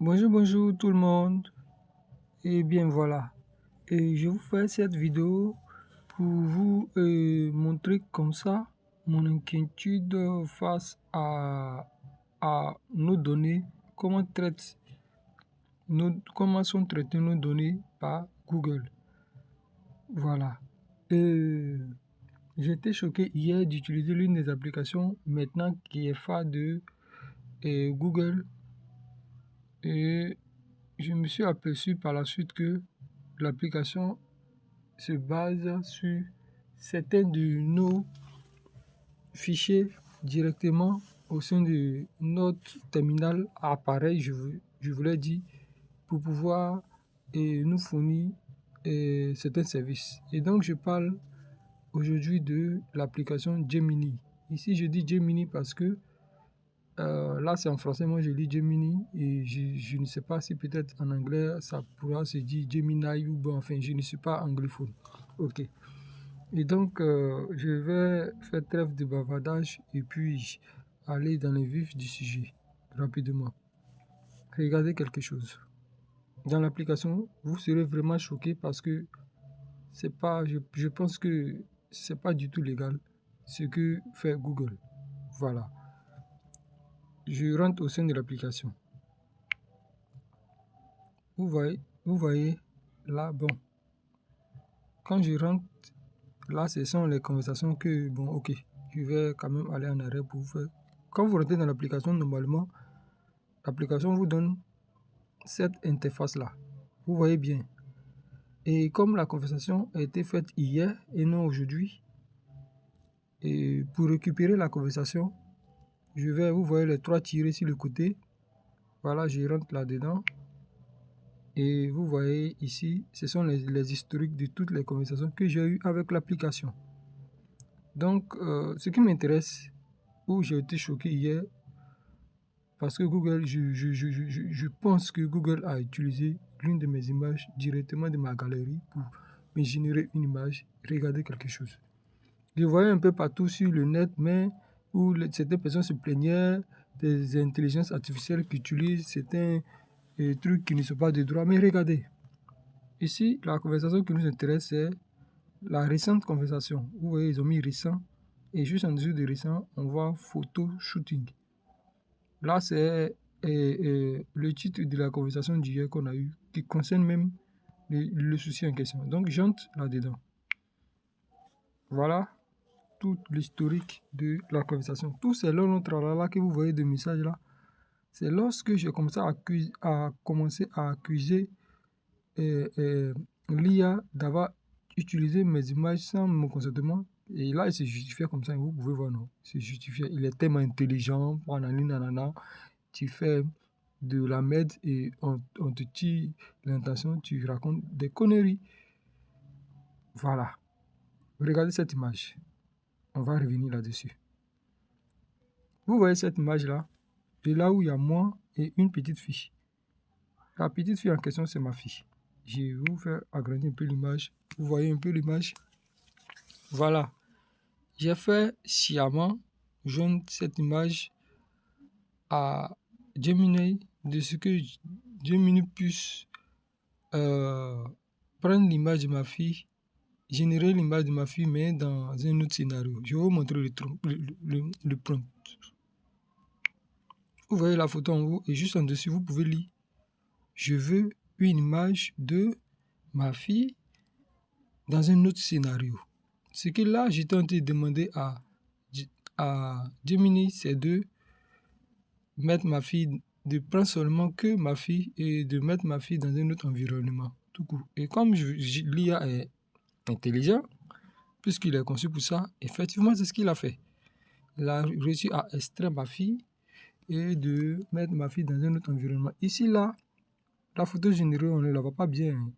Bonjour tout le monde. Et bien voilà. Et je vous fais cette vidéo pour vous montrer comme ça mon inquiétude face à nos données, comment sont traitées nos données par Google. Voilà. J'étais choqué hier d'utiliser l'une des applications maintenant qui est phare de Google, et je me suis aperçu par la suite que l'application se base sur certains de nos fichiers directement au sein de notre terminal à appareil, je voulais dire, pour pouvoir nous fournir certains services. Et donc je parle aujourd'hui de l'application Gemini. Ici je dis Gemini parce que là c'est en français, moi je lis Gemini, et je ne sais pas si peut-être en anglais ça pourra se dire Gemini, ou bon, enfin je ne suis pas anglophone. Ok. Et donc je vais faire trêve de bavardage et puis aller dans le vif du sujet rapidement. Regardez quelque chose. Dans l'application, vous serez vraiment choqué parce que c'est pas, je pense que c'est pas du tout légal ce que fait Google. Voilà. Je rentre au sein de l'application. Vous voyez là, bon. Quand je rentre là, ce sont les conversations que, bon, ok, je vais quand même aller en arrêt pour vous faire. Quand vous rentrez dans l'application, normalement, l'application vous donne cette interface-là. Vous voyez bien. Et comme la conversation a été faite hier et non aujourd'hui, et pour récupérer la conversation, vous voyez les trois tirés sur le côté. Voilà, je rentre là-dedans. Et vous voyez ici, ce sont les historiques de toutes les conversations que j'ai eues avec l'application. Donc, ce qui m'intéresse, où j'ai été choqué hier, parce que Google, je pense que Google a utilisé l'une de mes images directement de ma galerie pour me générer une image, regarder quelque chose. Je voyais un peu partout sur le net, mais où certaines personnes se plaignaient des intelligences artificielles qui utilisent certains trucs qui ne sont pas de droit. Mais regardez, ici, la conversation qui nous intéresse, c'est la récente conversation. Vous voyez, ils ont mis récent, et juste en dessous de récent, on voit photo shooting. Là, c'est le titre de la conversation d'hier qu'on a eu, qui concerne même le souci en question. Donc, j'entre là-dedans. Voilà tout l'historique de la conversation. Tous ces longs tralala que vous voyez de messages là, c'est lorsque j'ai commencé à accuser l'IA d'avoir utilisé mes images sans mon consentement. Et là, il se justifiait comme ça. Vous pouvez voir, non? Il se justifiait. Il est tellement intelligent. Nanana. Tu fais de la merde et on te tire l'intention, tu racontes des conneries. Voilà. Regardez cette image. On va revenir là-dessus. Vous voyez cette image-là? C'est là où il y a moi et une petite fille. La petite fille en question, c'est ma fille. Je vais vous faire agrandir un peu l'image. Vous voyez un peu l'image? Voilà. J'ai fait sciemment joindre cette image à Gemini, de ce que Gemini puisse prendre l'image de ma fille, générer l'image de ma fille, mais dans un autre scénario. Je vais vous montrer le prompt. Vous voyez la photo en haut et juste en dessus, vous pouvez lire. Je veux une image de ma fille dans un autre scénario. Ce que là, j'étais en train de demander à Gemini, c'est de mettre ma fille, de prendre seulement que ma fille et de mettre ma fille dans un autre environnement, tout court. Et comme l'IA est intelligent, puisqu'il est conçu pour ça, effectivement, c'est ce qu'il a fait. Il a réussi à extraire ma fille et de mettre ma fille dans un autre environnement. Ici, là, la photo générée, on ne la voit pas bien. Hein.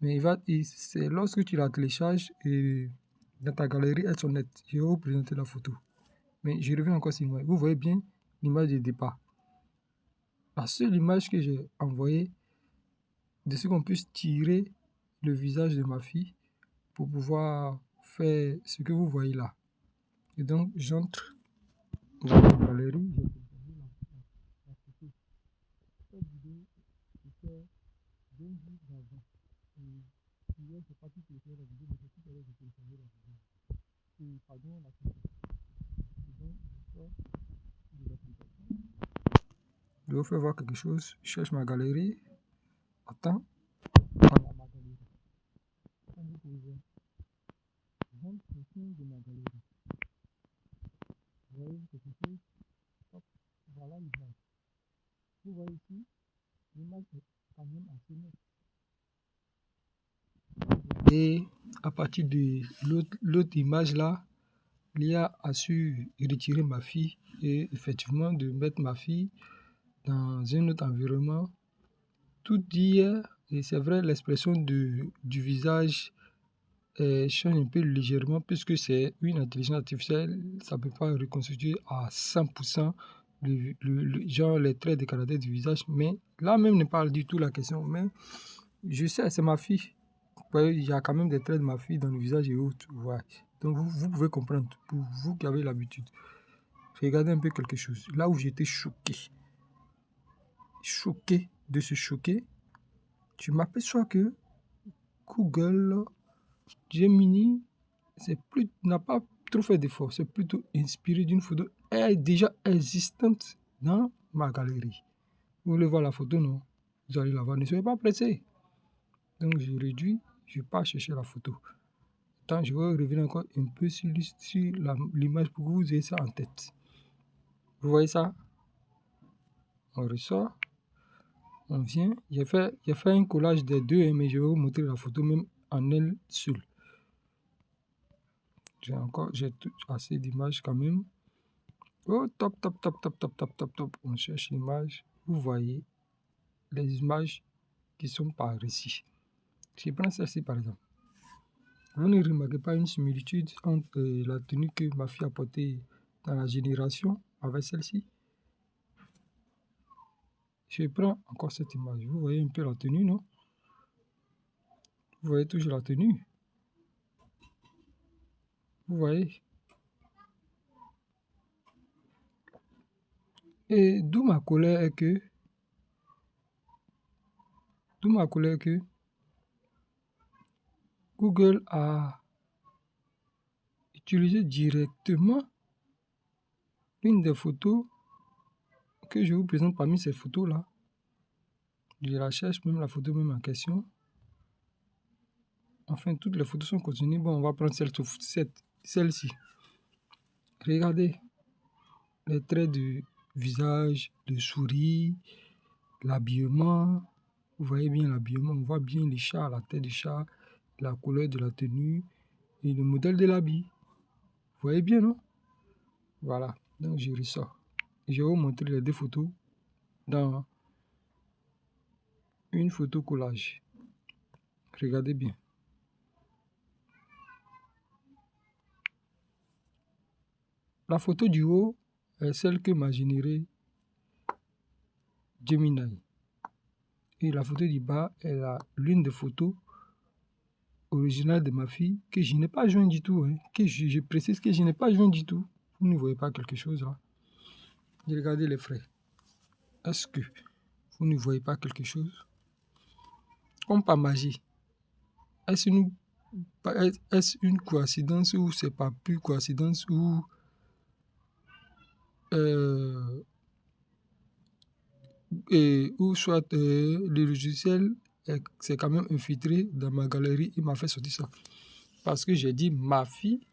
Mais c'est lorsque tu la télécharges et dans ta galerie, elles sont nettes. Je vais vous présenter la photo. Mais je reviens encore sur moi. Vous voyez bien l'image de départ. La seule image que j'ai envoyée, de ce qu'on puisse tirer le visage de ma fille pour pouvoir faire ce que vous voyez là. Et donc, j'entre dans la galerie. jours d'avant. Hier, c'est pas tout télécharger la vidéo, mais c'est tout à l'heure que j'ai téléchargé la vidéo. Et pardon, la photo. Et donc, je sors de l'application. Je vais vous faire voir quelque chose. Je cherche ma galerie. Attends. Voilà ma galerie. Comme vous pouvez voir, j'entre au sein de ma galerie. Vous voyez quelque chose? Hop, voilà l'image. Vous voyez ici, l'image est quand même assez nette. Et à partir de l'autre image là, l'IA a su retirer ma fille et effectivement de mettre ma fille dans un autre environnement. Tout hier, et c'est vrai, l'expression du visage change un peu légèrement puisque c'est une intelligence artificielle, ça ne peut pas reconstituer à 100% genre les traits de caractère du visage, mais là même ne parle du tout la question, mais je sais, c'est ma fille. Il y a quand même des traits de ma fille dans le visage et autres. Ouais. Donc vous pouvez comprendre, pour vous qui avez l'habitude. Regardez un peu quelque chose. Là où j'étais choqué. Choqué de se choquer. Tu m'aperçois que Google Gemini n'a pas trop fait d'efforts. C'est plutôt inspiré d'une photo déjà existante dans ma galerie. Vous voulez voir la photo, non? Vous allez la voir. Ne soyez pas pressés. Donc je réduis. Je pars chercher la photo. Attends, je vais revenir encore un peu sur l'image pour que vous ayez ça en tête. Vous voyez ça? On ressort. On vient. J'ai fait un collage des deux, hein, mais je vais vous montrer la photo même en elle seule. J'ai assez d'images quand même. Oh, top, top, top, top, top, top, top, top. On cherche l'image. Vous voyez les images qui sont par ici. Je prends celle-ci par exemple. Vous ne remarquez pas une similitude entre la tenue que ma fille a portée dans la génération avec celle-ci? Je prends encore cette image. Vous voyez un peu la tenue, non? Vous voyez toujours la tenue? Vous voyez? Et d'où ma colère est que Google a utilisé directement une des photos que je vous présente parmi ces photos-là. Je la cherche, même la photo même en question. Enfin, toutes les photos sont continues. Bon, on va prendre celle-ci. Regardez les traits du visage, le sourire, l'habillement. Vous voyez bien l'habillement, on voit bien les chats, la tête du chat, la couleur de la tenue et le modèle de l'habit. Vous voyez bien, non? Voilà, donc je ressors. Je vais vous montrer les deux photos dans une photo collage. Regardez bien. La photo du haut est celle que m'a générée Gemini. Et la photo du bas est l'une des photos originales de ma fille que je n'ai pas joint du tout. Hein, que je précise que je n'ai pas joint du tout. Vous ne voyez pas quelque chose là? Regardez les frais. Est-ce que vous ne voyez pas quelque chose? Comme par magie. Est-ce une coïncidence ou c'est pas plus coïncidence ou soit le logiciel s'est quand même infiltré dans ma galerie, il m'a fait sortir ça. Parce que j'ai dit ma fille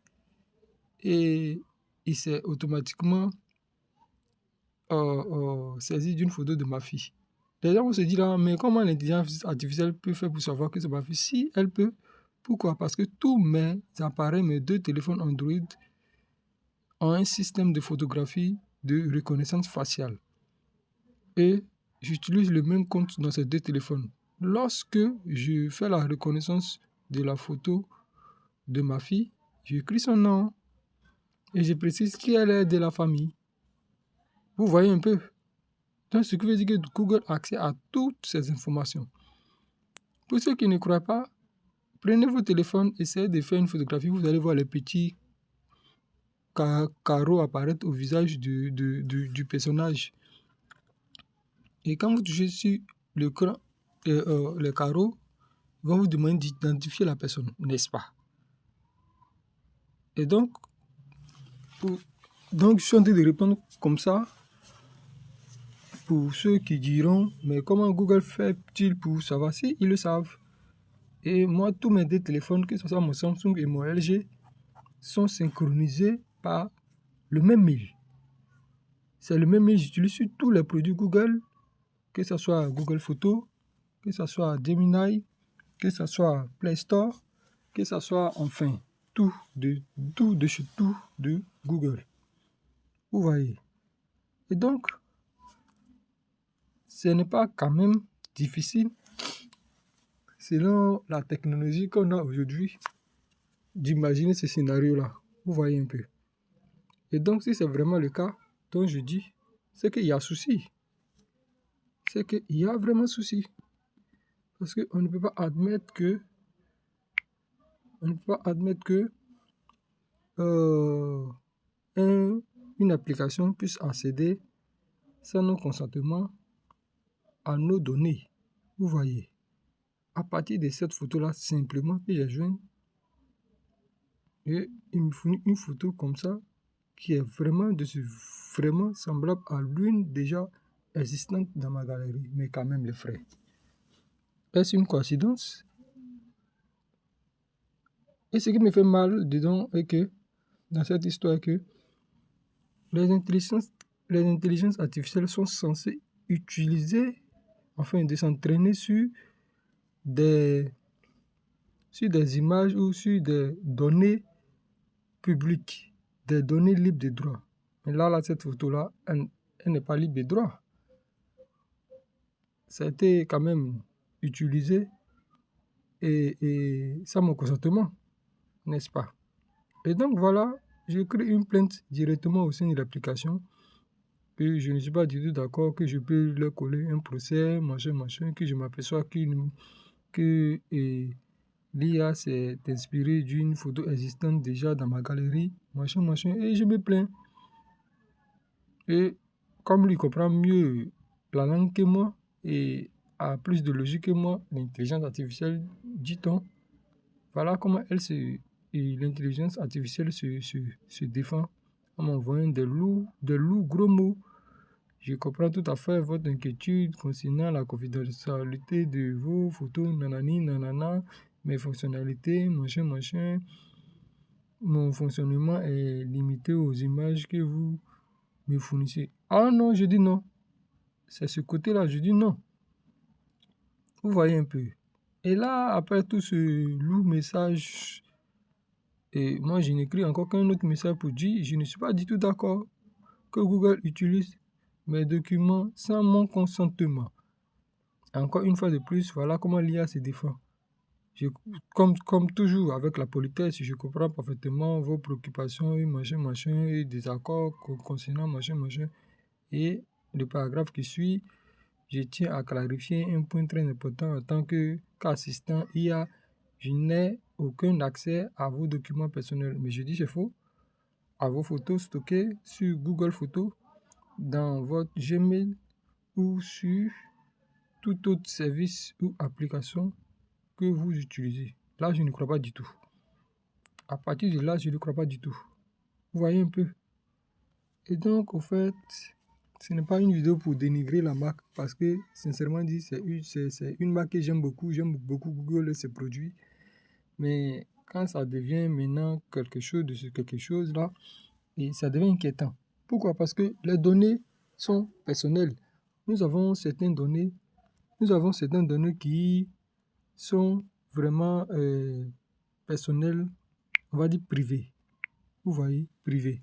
et il s'est automatiquement saisi d'une photo de ma fille. Les gens vont se dire là, mais comment l'intelligence artificielle peut faire pour savoir que c'est ma fille? Si elle peut, pourquoi? Parce que tous mes appareils, mes deux téléphones Android ont un système de photographie de reconnaissance faciale. Et j'utilise le même compte dans ces deux téléphones. Lorsque je fais la reconnaissance de la photo de ma fille, j'écris son nom et je précise qui elle est de la famille. Vous voyez un peu? Donc, ce qui veut dire que Google a accès à toutes ces informations. Pour ceux qui ne croient pas, prenez vos téléphones, essayez de faire une photographie, vous allez voir les petits carreaux apparaître au visage du personnage. Et quand vous touchez sur l'écran les carreaux vont vous demander d'identifier la personne, n'est-ce pas? Et donc, je suis en train de répondre comme ça pour ceux qui diront, mais comment Google fait-il pour savoir? Si, ils le savent. Et moi, tous mes deux téléphones, que ce soit mon Samsung et mon LG, sont synchronisés par le même mail. C'est le même mail que j'utilise sur tous les produits Google, que ce soit Google Photos, que ce soit Gemini, que ce soit Play Store, que ce soit enfin tout de chez tout de Google. Vous voyez. Et donc, ce n'est pas quand même difficile, selon la technologie qu'on a aujourd'hui, d'imaginer ce scénario-là. Vous voyez un peu. Et donc, si c'est vraiment le cas, dont je dis, c'est qu'il y a souci. C'est qu'il y a vraiment souci. Parce qu'on ne peut pas admettre que une application puisse accéder sans nos consentements à nos données. Vous voyez. À partir de cette photo-là, simplement, que j'ai joint, et il me fournit une photo comme ça, qui est vraiment semblable à l'une déjà existante dans ma galerie. Mais quand même, les frais. Est-ce une coïncidence? Et ce qui me fait mal dedans est que, dans cette histoire, que les intelligences artificielles sont censées utiliser, enfin, de s'entraîner sur des images ou sur des données publiques, des données libres de droit. Mais là cette photo-là, elle n'est pas libre de droit. Ça a été quand même utilisé et sans mon consentement, n'est-ce pas? Et donc voilà, j'ai créé une plainte directement au sein de l'application, que je ne suis pas du tout d'accord, que je peux leur coller un procès, machin, que je m'aperçois que l'IA s'est inspirée d'une photo existante déjà dans ma galerie, machin, et je me plains. Et comme lui comprend mieux la langue que moi et a plus de logique que moi, l'intelligence artificielle, dit-on, voilà comment l'intelligence artificielle se défend en m'envoyant des loups gros mots. Je comprends tout à fait votre inquiétude concernant la confidentialité de vos photos, nanani, nanana, mes fonctionnalités, machin. Mon fonctionnement est limité aux images que vous me fournissez. Ah non, je dis non. C'est ce côté-là, je dis non. Vous voyez un peu. Et là, après tout ce lourd message, et moi je n'écris encore qu'un autre message pour dire, je ne suis pas du tout d'accord que Google utilise mes documents sans mon consentement. Encore une fois de plus, voilà comment l'IA se défend. Comme toujours, avec la politesse, je comprends parfaitement vos préoccupations et machin, et désaccords concernant machin. Et le paragraphe qui suit, je tiens à clarifier un point très important en tant qu'assistant IA. Je n'ai aucun accès à vos documents personnels. Mais je dis c'est faux. À vos photos stockées sur Google Photos, dans votre Gmail ou sur tout autre service ou application que vous utilisez. Là, je ne crois pas du tout. À partir de là, je ne crois pas du tout. Vous voyez un peu. Et donc, au fait, ce n'est pas une vidéo pour dénigrer la marque parce que, sincèrement dit, c'est une marque que j'aime beaucoup. J'aime beaucoup Google et ses produits. Mais quand ça devient maintenant quelque chose là, et ça devient inquiétant. Pourquoi? Parce que les données sont personnelles. Nous avons certaines données qui sont vraiment personnelles, on va dire privées. Vous voyez, privées.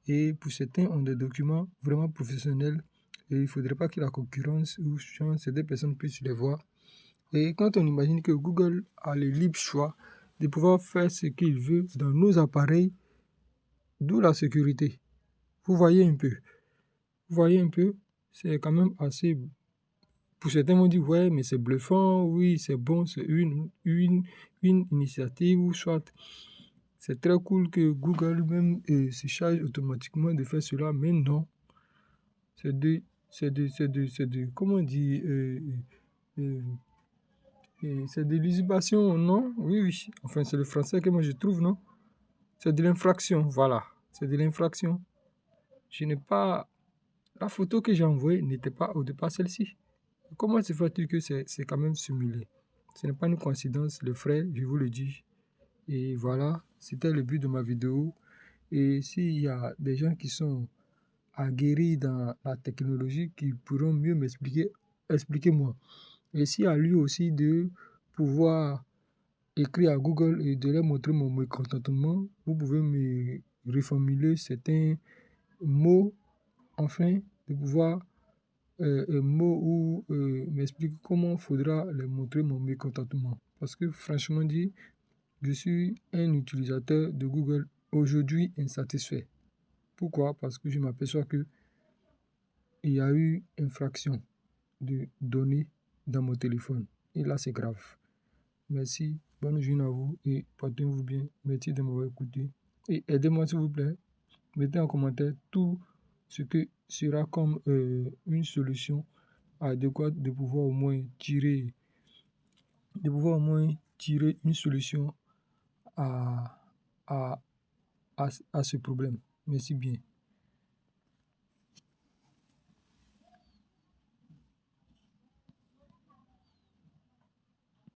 Et pour certains, ont des documents vraiment professionnels et il ne faudrait pas que la concurrence ou certaines personnes puissent les voir. Et quand on imagine que Google a le libre choix de pouvoir faire ce qu'il veut dans nos appareils, d'où la sécurité. Vous voyez un peu, c'est quand même assez. Pour certains vont dire, ouais, mais c'est bluffant, oui, c'est bon, c'est une initiative, ou soit c'est très cool que Google même se charge automatiquement de faire cela, mais non. C'est de comment dire, Et c'est de l'usurpation, non? Oui, oui. Enfin, c'est le français que moi je trouve, non? C'est de l'infraction, voilà. C'est de l'infraction. Je n'ai pas... La photo que j'ai envoyée n'était pas au départ celle-ci. Comment se fait-il que c'est quand même simulé? Ce n'est pas une coïncidence, le frère, je vous le dis. Et voilà, c'était le but de ma vidéo. Et s'il y a des gens qui sont aguerris dans la technologie qui pourront mieux m'expliquer, expliquez-moi. Et s'il y a lui aussi de pouvoir écrire à Google et de leur montrer mon mécontentement, vous pouvez me reformuler certains mots, enfin, de pouvoir un mot ou m'expliquer comment faudra leur montrer mon mécontentement. Parce que franchement dit, je suis un utilisateur de Google aujourd'hui insatisfait. Pourquoi? Parce que je m'aperçois que il y a eu infraction de données dans mon téléphone. Et là, c'est grave. Merci, bonne journée à vous et portez-vous bien. Merci de m'avoir écouté. Et aidez-moi s'il vous plaît. Mettez en commentaire tout ce que sera comme une solution adéquate de pouvoir au moins tirer une solution à, à ce problème. Merci bien.